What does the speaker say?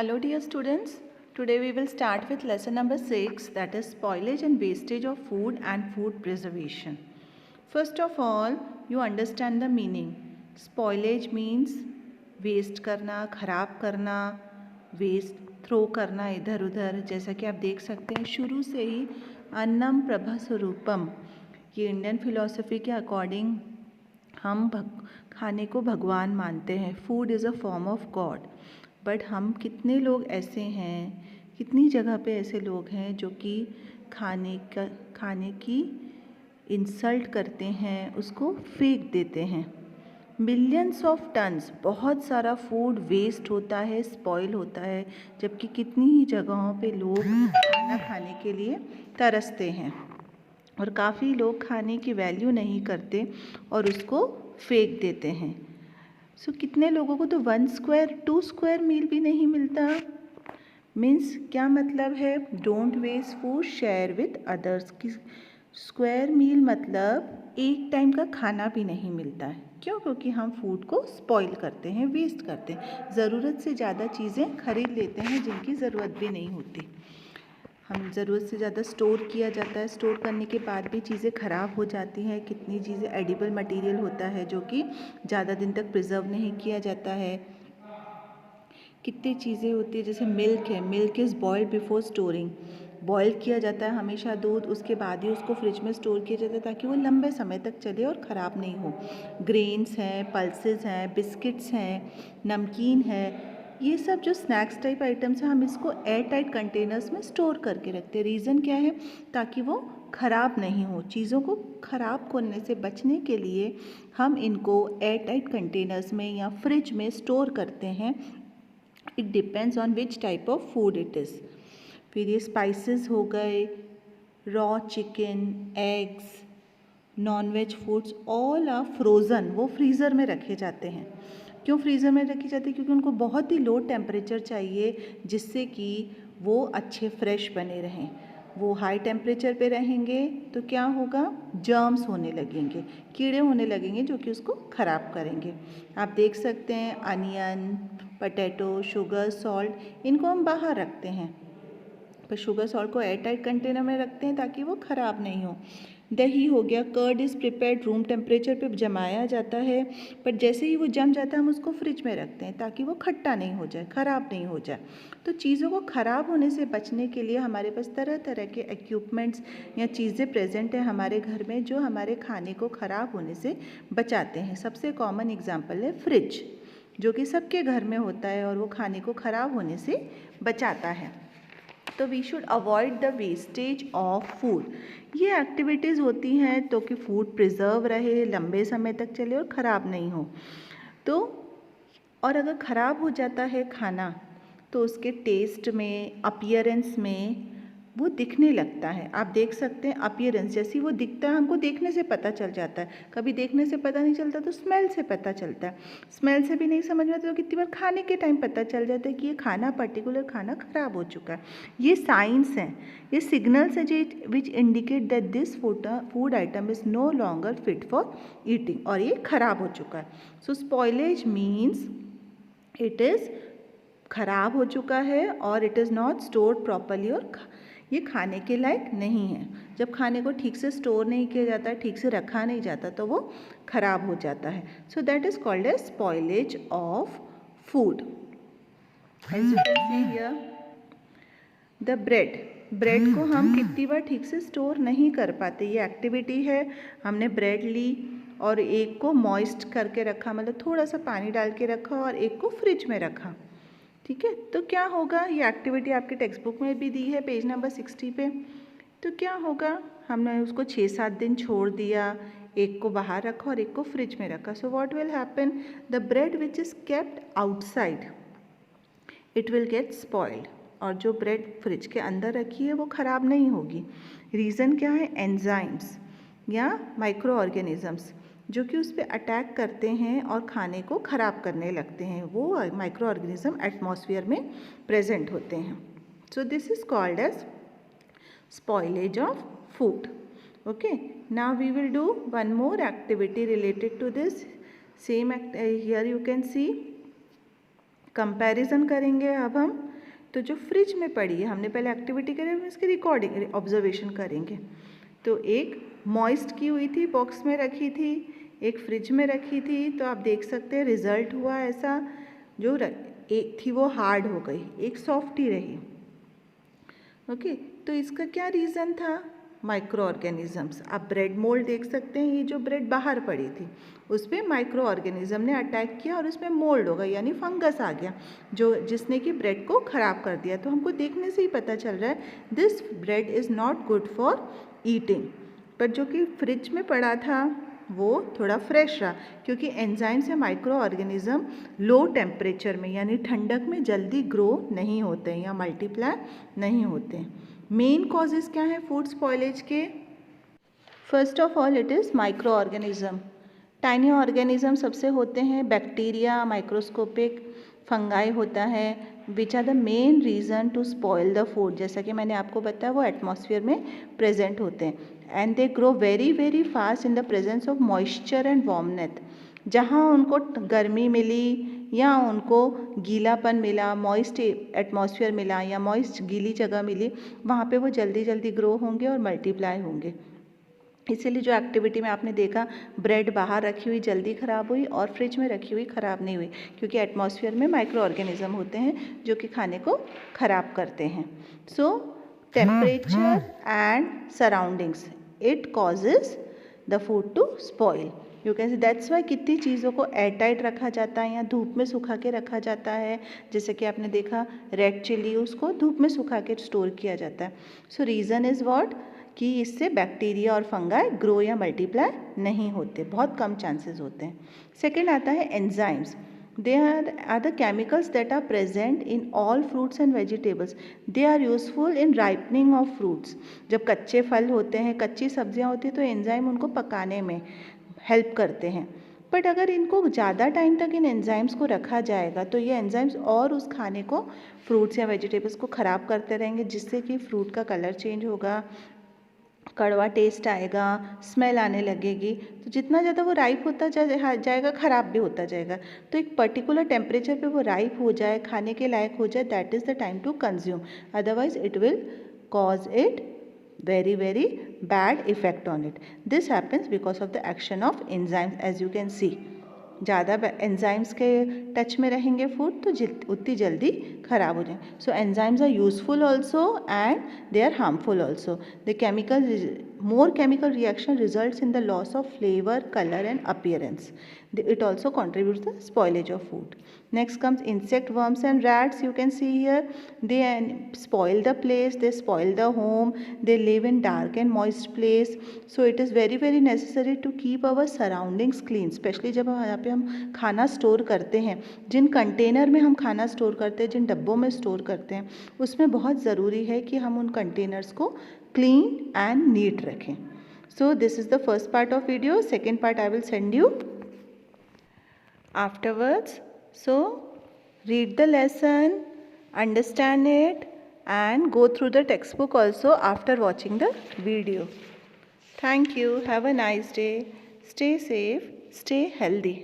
Hello dear students, today we will start with lesson number 6, that is spoilage and wastage of food and food preservation. First of all, you understand the meaning. Spoilage means waste करना, खराब करना, waste throw करना इधर उधर. जैसा कि आप देख सकते हैं शुरू से ही अन्नम प्रभा स्वरूपम, ये इंडियन फिलॉसफी के अकॉर्डिंग हम खाने को भगवान मानते हैं. Food is a form of God. But हम कितने लोग ऐसे हैं, कितनी जगह पे ऐसे लोग हैं जो कि खाने की इंसल्ट करते हैं, उसको फेंक देते हैं. मिलियंस ऑफ टन्स, बहुत सारा फूड वेस्ट होता है, स्पॉइल होता है, जबकि कितनी ही जगहों पे लोग खाना खाने के लिए तरसते हैं और काफ़ी लोग खाने की वैल्यू नहीं करते और उसको फेंक देते हैं. सो कितने लोगों को तो 1 स्क्वायर 2 स्क्वायर मील भी नहीं मिलता. मीन्स क्या मतलब है? Don't waste food, share with others. की स्क्वायर मील मतलब एक टाइम का खाना भी नहीं मिलता है. क्यों? क्योंकि हम फूड को स्पॉइल करते हैं, वेस्ट करते हैं, ज़रूरत से ज़्यादा चीज़ें खरीद लेते हैं जिनकी ज़रूरत भी नहीं होती. हम ज़रूरत से ज़्यादा स्टोर किया जाता है, स्टोर करने के बाद भी चीज़ें ख़राब हो जाती हैं. कितनी चीज़ें एडिबल मटेरियल होता है जो कि ज़्यादा दिन तक प्रिजर्व नहीं किया जाता है. कितनी चीज़ें होती है, जैसे मिल्क है, milk is boiled before storing. Boil किया जाता है हमेशा दूध, उसके बाद ही उसको फ्रिज में स्टोर किया जाता है ताकि वो लंबे समय तक चले और ख़राब नहीं हो. ग्रेन्स हैं, पल्सेस हैं, बिस्किट्स हैं, नमकीन है, ये सब जो स्नैक्स टाइप आइटम्स हैं, हम इसको एयर टाइट कंटेनर्स में स्टोर करके रखते हैं. रीज़न क्या है? ताकि वो ख़राब नहीं हो. चीज़ों को ख़राब होने से बचने के लिए हम इनको एयर टाइट कंटेनर्स में या फ्रिज में स्टोर करते हैं. It depends on which type of food it is. फिर ये स्पाइसेस हो गए, raw chicken, eggs, non-veg foods, all are frozen. वो फ्रीज़र में रखे जाते हैं. क्यों फ्रीज़र में रखी जाती है? क्योंकि उनको बहुत ही लो टेम्परेचर चाहिए जिससे कि वो अच्छे फ्रेश बने रहें. वो हाई टेम्परेचर पे रहेंगे तो क्या होगा? जर्म्स होने लगेंगे, कीड़े होने लगेंगे जो कि उसको ख़राब करेंगे. आप देख सकते हैं अनियन, पटेटो, शुगर, सॉल्ट, इनको हम बाहर रखते हैं, पर शुगर सॉल्ट को एयर टाइट कंटेनर में रखते हैं ताकि वो ख़राब नहीं हो. दही हो गया, curd is prepared room temperature पे जमाया जाता है, पर जैसे ही वो जम जाता है हम उसको फ्रिज में रखते हैं ताकि वो खट्टा नहीं हो जाए, ख़राब नहीं हो जाए. तो चीज़ों को ख़राब होने से बचने के लिए हमारे पास तरह तरह के इक्विपमेंट्स या चीज़ें प्रेजेंट है हमारे घर में जो हमारे खाने को ख़राब होने से बचाते हैं. सबसे कॉमन एग्जाम्पल है फ्रिज, जो कि सबके घर में होता है और वो खाने को ख़राब होने से बचाता है. तो we should avoid the wastage of food. ये एक्टिविटीज़ होती हैं तो कि फूड प्रिजर्व रहे, लंबे समय तक चले और ख़राब नहीं हो. तो और अगर ख़राब हो जाता है खाना तो उसके टेस्ट में, अपीयरेंस में वो दिखने लगता है. आप देख सकते हैं अपीयरेंस, जैसे वो दिखता है हमको देखने से पता चल जाता है. कभी देखने से पता नहीं चलता तो स्मेल से पता चलता है. स्मेल से भी नहीं समझ में आता तो कितनी बार खाने के टाइम पता चल जाता है कि ये खाना, पर्टिकुलर खाना ख़राब हो चुका है. ये साइंस हैं, ये सिग्नल्स हैं which indicate that this food item is no longer fit for eating, और ये ख़राब हो चुका है. So spoilage means it is ख़राब हो चुका है और it is not stored properly, और ये खाने के लायक नहीं है. जब खाने को ठीक से स्टोर नहीं किया जाता है, ठीक से रखा नहीं जाता, तो वो ख़राब हो जाता है. So that is called as spoilage of food. As you can see here the bread को हम कितनी बार ठीक से स्टोर नहीं कर पाते. ये एक्टिविटी है, हमने ब्रेड ली और एक को मॉइस्ट करके रखा, मतलब थोड़ा सा पानी डाल के रखा, और एक को फ्रिज में रखा. ठीक है, तो क्या होगा? ये एक्टिविटी आपके टेक्स्ट बुक में भी दी है पेज नंबर 60 पे. तो क्या होगा? हमने उसको 6-7 दिन छोड़ दिया, एक को बाहर रखा और एक को फ्रिज में रखा. So what will happen? The bread which is kept outside it will get spoiled, और जो ब्रेड फ्रिज के अंदर रखी है वो ख़राब नहीं होगी. रीज़न क्या है? एंजाइम्स या माइक्रो ऑर्गेनिज़म्स जो कि उस पर अटैक करते हैं और खाने को ख़राब करने लगते हैं. वो माइक्रो ऑर्गेनिज़म एटमॉस्फेयर में प्रेजेंट होते हैं. So this is called as spoilage of food. Okay, now we will do one more activity related to this same. Here you can see comparison करेंगे अब हम। तो जो फ्रिज में पड़ी है, हमने पहले एक्टिविटी करी, हम इसकी रिकॉर्डिंग ऑब्जर्वेशन करेंगे। तो एक मॉइस्ट की हुई थी, बॉक्स में रखी थी, एक फ्रिज में रखी थी। तो आप देख सकते हैं रिजल्ट हुआ ऐसा, जो एक थी वो हार्ड हो गई, एक सॉफ्ट ही रही। ओके, तो इसका क्या रीज़न था? Micro organisms. आप ब्रेड मोल्ड देख सकते हैं, ये जो ब्रेड बाहर पड़ी थी उस पर माइक्रो ऑर्गेनिज्म ने अटैक किया और उसमें मोल्ड हो गया, यानी फंगस आ गया, जो जिसने कि ब्रेड को ख़राब कर दिया। तो हमको देखने से ही पता चल रहा है this bread is not good for eating. पर जो कि फ्रिज में पड़ा था वो थोड़ा फ्रेश रहा, क्योंकि एंजाइम्स या माइक्रो ऑर्गेनिज्म लो टेम्परेचर में यानी ठंडक में जल्दी ग्रो नहीं होते हैं या मल्टीप्लाई नहीं होते हैं। मेन कॉजेज़ क्या हैं फूड स्पॉइलेज के? First of all it is microorganism. Tiny organism सबसे होते हैं, बैक्टीरिया, माइक्रोस्कोपिक फंगाई होता है, which are the main reason to spoil the food. जैसा कि मैंने आपको बताया वो एटमॉस्फेयर में प्रेजेंट होते हैं, and they grow very very fast in the presence of moisture and warmness. जहाँ उनको गर्मी मिली या उनको गीलापन मिला, मॉइस्ट एटमॉस्फेयर मिला या मॉइस्ट गीली जगह मिली, वहाँ पे वो जल्दी जल्दी ग्रो होंगे और मल्टीप्लाई होंगे। इसीलिए जो एक्टिविटी में आपने देखा, ब्रेड बाहर रखी हुई जल्दी ख़राब हुई और फ्रिज में रखी हुई ख़राब नहीं हुई, क्योंकि एटमॉस्फेयर में माइक्रो ऑर्गेनिज्म होते हैं जो कि खाने को ख़राब करते हैं। So temperature and surroundings, it causes the food to spoil. You can see that's why कितनी चीज़ों को एयर टाइट रखा जाता है या धूप में सुखा के रखा जाता है। जैसे कि आपने देखा रेड चिली, उसको धूप में सुखा के स्टोर किया जाता है। सो रीज़न इज़ व्हाट, कि इससे बैक्टीरिया और फंगाई ग्रो या मल्टीप्लाई नहीं होते, बहुत कम चांसेस होते हैं। सेकेंड आता है enzymes. They are the chemicals that are present in all fruits and vegetables. They are useful in ripening of fruits. जब कच्चे फल होते हैं, कच्ची सब्जियां होती हैं, तो एंजाइम उनको पकाने में हेल्प करते हैं। बट अगर इनको ज़्यादा टाइम तक इन एंजाइम्स को रखा जाएगा तो ये एंजाइम्स और उस खाने को, फ्रूट्स या वेजिटेबल्स को ख़राब करते रहेंगे, जिससे कि फ्रूट का कलर चेंज होगा, कड़वा टेस्ट आएगा, स्मेल आने लगेगी। तो जितना ज़्यादा वो राइप होता जाएगा, ख़राब भी होता जाएगा। तो एक पर्टिकुलर टेम्परेचर पे वो राइप हो जाए, खाने के लायक हो जाए, that is the time to consume. Otherwise it will cause it very very bad effect on it. This happens because of the action of enzymes, as you can see. ज़्यादा एंजाइम्स के touch में रहेंगे food तो उतनी जल्दी ख़राब हो जाए। So enzymes are useful also and they are harmful also. The chemical more chemical reaction results in the loss of flavor, color and appearance. It also contributes to the spoilage of food. Next comes insect, worms and rats. You can see here they spoil the place, they spoil the home, they live in dark and moist place. So it is very very necessary to keep our surroundings clean, especially जब यहाँ पे हम खाना store करते हैं, जिन container में हम खाना स्टोर करते हैं, जिन डब्बों में स्टोर करते हैं, उसमें बहुत ज़रूरी है कि हम उन कंटेनर्स को clean and neat रखें. So this is the first part of video. Second part I will send you afterwards. So read the lesson, understand it and go through the textbook also after watching the video. Thank you. Have a nice day. Stay safe. Stay healthy.